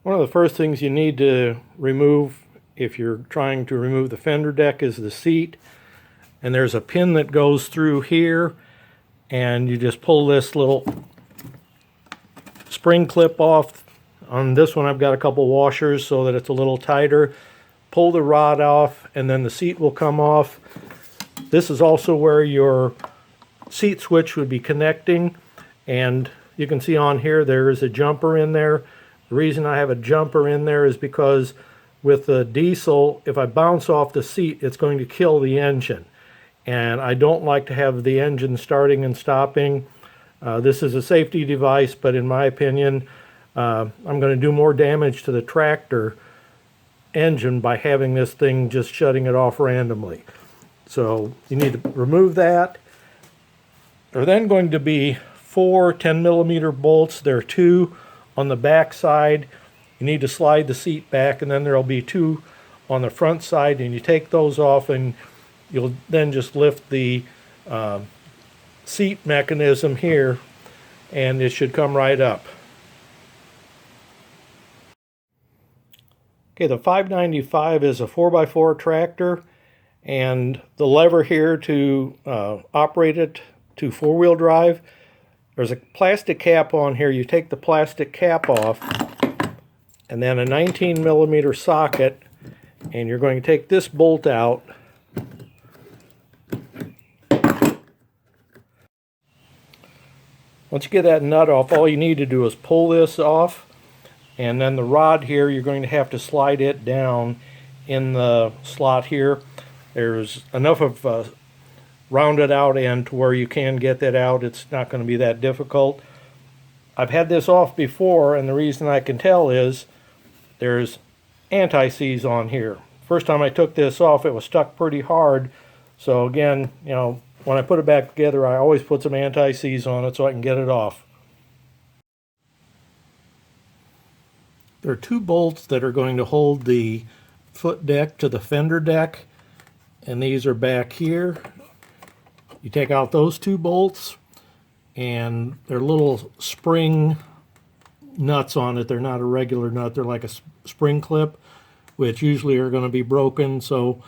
One of the first things you need to remove if you're trying to remove the fender deck is the seat. And there's a pin that goes through here, and you just pull this little spring clip off. On this one I've got a couple washers so that it's a little tighter. Pull the rod off and then the seat will come off. This is also where your seat switch would be connecting, and you can see on here there is a jumper in there. The reason I have a jumper in there is because with the diesel, if I bounce off the seat, it's going to kill the engine. And I don't like to have the engine starting and stopping. This is a safety device, but in my opinion, I'm going to do more damage to the tractor engine by having this thing just shutting it off randomly. So you need to remove that. There are then going to be 4 10mm bolts. There are 2 on the back side. You need to slide the seat back, and then there'll be 2 on the front side, and you take those off and you'll then just lift the seat mechanism here and it should come right up. Okay, the 595 is a 4x4 tractor, and the lever here to operate it to 4-wheel drive, there's a plastic cap on here. You take the plastic cap off and then a 19mm socket, and you're going to take this bolt out. Once you get that nut off, all you need to do is pull this off, and then the rod here, you're going to have to slide it down in the slot here. There's enough of a rounded out end to where you can get that out. It's not going to be that difficult. I've had this off before, and the reason I can tell is there's anti-seize on here. First time I took this off, it was stuck pretty hard. So again, you know, when I put it back together, I always put some anti-seize on it so I can get it off. There are 2 bolts that are going to hold the foot deck to the fender deck, and these are back here. You take out those 2 bolts, and they're little spring nuts on it. They're not a regular nut, they're like a spring clip, which usually are going to be broken, so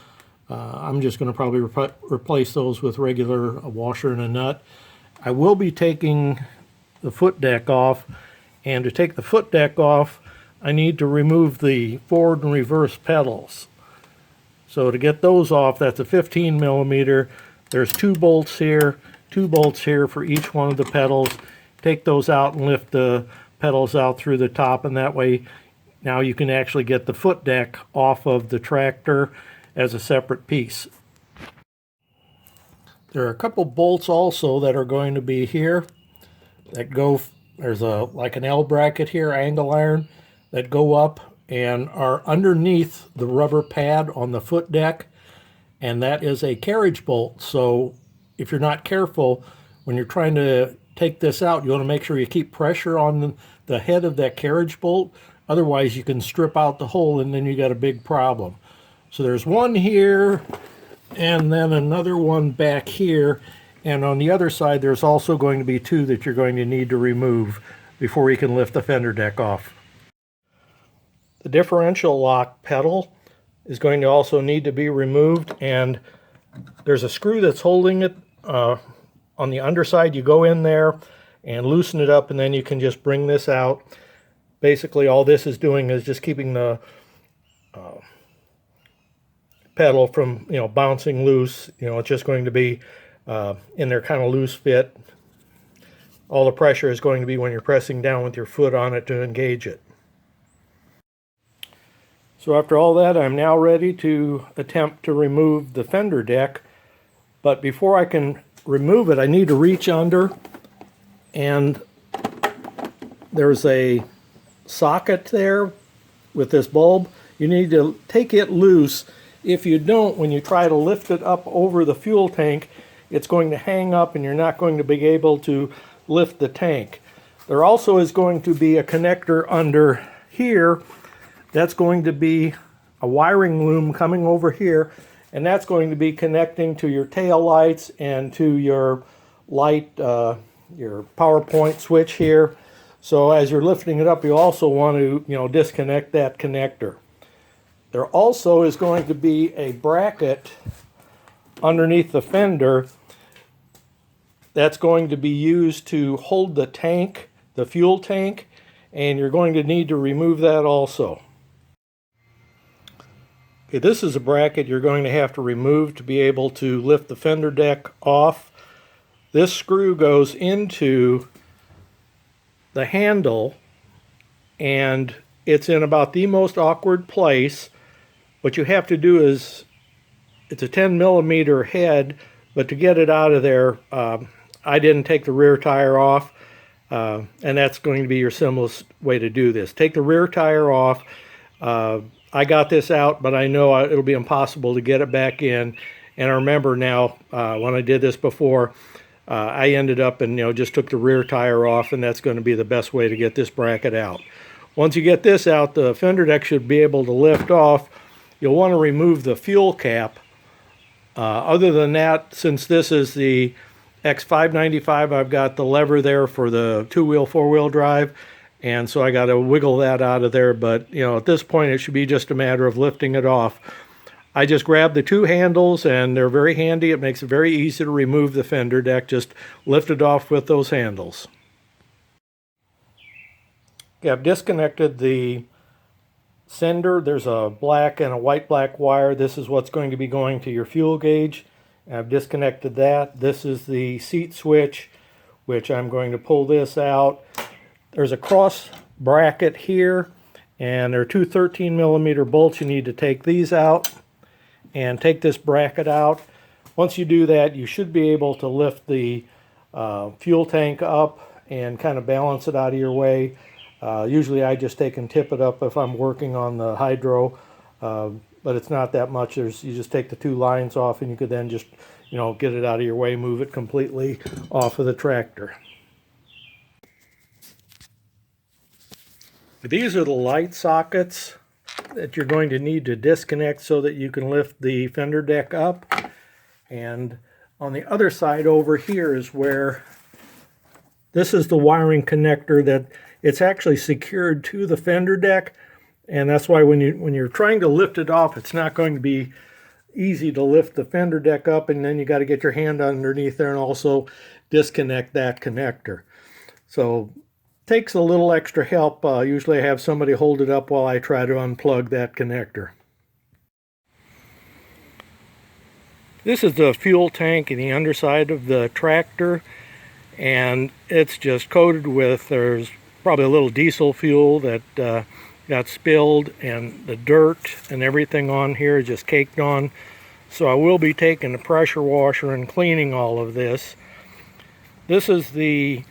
I'm just going to probably replace those with regular washer and a nut. I will be taking the foot deck off, and to take the foot deck off, I need to remove the forward and reverse pedals. So to get those off, that's a 15mm. There's 2 bolts here, 2 bolts here for each one of the pedals. Take those out and lift the pedals out through the top, and that way now you can actually get the foot deck off of the tractor as a separate piece. There are a couple bolts also that are going to be here that go, there's like an L bracket here, angle iron, that go up and are underneath the rubber pad on the foot deck, and that is a carriage bolt. So if you're not careful, when you're trying to take this out, you want to make sure you keep pressure on the head of that carriage bolt. Otherwise you can strip out the hole and then you got a big problem. So there's one here, and then another one back here, and on the other side there's also going to be 2 that you're going to need to remove before you can lift the fender deck off. The differential lock pedal is going to also need to be removed, and there's a screw that's holding it on the underside. You go in there and loosen it up, and then you can just bring this out. Basically all this is doing is just keeping the pedal from, you know, bouncing loose. You know, it's just going to be in their kind of loose fit. All the pressure is going to be when you're pressing down with your foot on it to engage it. So after all that, I'm now ready to attempt to remove the fender deck. But before I can remove it, I need to reach under, and there's a socket there with this bulb. You need to take it loose. If you don't, when you try to lift it up over the fuel tank, it's going to hang up and you're not going to be able to lift the tank. There also is going to be a connector under here. That's going to be a wiring loom coming over here, and that's going to be connecting to your tail lights and to your light, your power point switch here. So as you're lifting it up, you also want to, disconnect that connector. There also is going to be a bracket underneath the fender that's going to be used to hold the tank, the fuel tank, and you're going to need to remove that also. Okay, this is a bracket you're going to have to remove to be able to lift the fender deck off. This screw goes into the handle, and it's in about the most awkward place. What you have to do is, it's a 10 millimeter head, but to get it out of there, I didn't take the rear tire off, and that's going to be your simplest way to do this. Take the rear tire off. I got this out, but I know it'll be impossible to get it back in. And I remember now, when I did this before, I ended up and just took the rear tire off, and that's going to be the best way to get this bracket out. Once you get this out, the fender deck should be able to lift off. You'll want to remove the fuel cap. Other than that, since this is the X595, I've got the lever there for the two-wheel, four-wheel drive, and so I got to wiggle that out of there. But at this point, it should be just a matter of lifting it off. I just grabbed the two handles, and they're very handy. It makes it very easy to remove the fender deck. Just lift it off with those handles. Okay, I've disconnected the sender. There's a black and a white-black wire. This is what's going to be going to your fuel gauge. I've disconnected that. This is the seat switch, which I'm going to pull this out. There's a cross bracket here, and there are two 13 millimeter bolts. You need to take these out and take this bracket out. Once you do that, you should be able to lift the fuel tank up and kind of balance it out of your way. Usually I just take and tip it up if I'm working on the hydro, but it's not that much. You just take the two lines off, and you could then just get it out of your way, move it completely off of the tractor. These are the light sockets that you're going to need to disconnect so that you can lift the fender deck up. And on the other side over here is where this is the wiring connector that it's actually secured to the fender deck, and that's why when you're trying to lift it off, it's not going to be easy to lift the fender deck up, and then you got to get your hand underneath there and also disconnect that connector. So takes a little extra help. Usually I have somebody hold it up while I try to unplug that connector. This is the fuel tank in the underside of the tractor, and it's just coated with, there's probably a little diesel fuel that got spilled, and the dirt and everything on here is just caked on. So I will be taking the pressure washer and cleaning all of this. This is the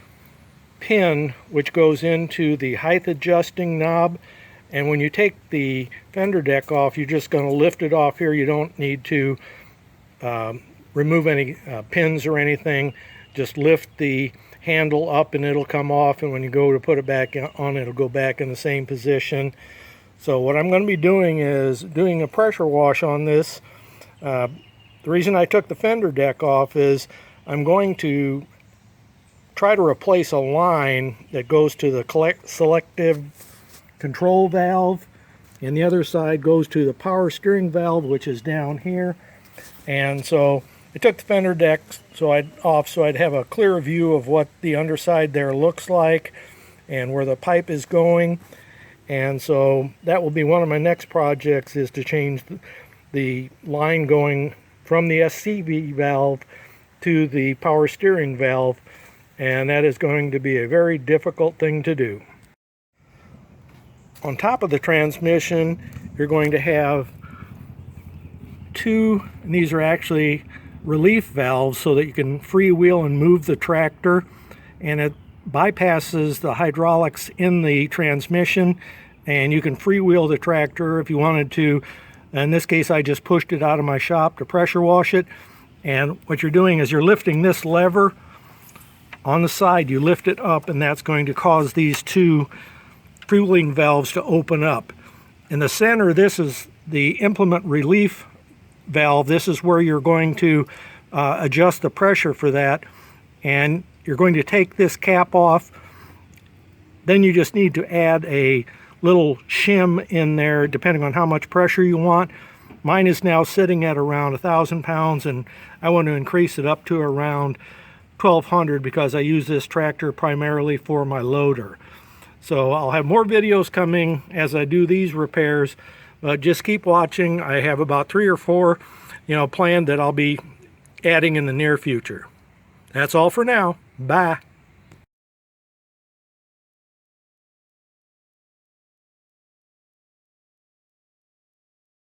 pin which goes into the height adjusting knob, and when you take the fender deck off, you're just going to lift it off here. You don't need to remove any pins or anything. Just lift the handle up and it'll come off, and when you go to put it back on, it'll go back in the same position. So what I'm going to be doing is doing a pressure wash on this. The reason I took the fender deck off is I'm going to try to replace a line that goes to the selective control valve, and the other side goes to the power steering valve, which is down here. And so I took the fender deck so I'd have a clear view of what the underside there looks like and where the pipe is going. And so that will be one of my next projects, is to change the line going from the SCV valve to the power steering valve, and that is going to be a very difficult thing to do. On top of the transmission, you're going to have two, and these are actually relief valves so that you can freewheel and move the tractor, and it bypasses the hydraulics in the transmission, and you can freewheel the tractor if you wanted to. In this case, I just pushed it out of my shop to pressure wash it, and what you're doing is you're lifting this lever on the side, you lift it up, and that's going to cause these two freewheeling valves to open up. In the center, this is the implement relief valve. This is where you're going to adjust the pressure for that, and you're going to take this cap off, Then you just need to add a little shim in there depending on how much pressure you want. Mine is now sitting at around 1,000 pounds, and I want to increase it up to around 1,200 because I use this tractor primarily for my loader. So I'll have more videos coming as I do these repairs, but just keep watching. I have about 3 or 4, planned that I'll be adding in the near future. That's all for now. Bye.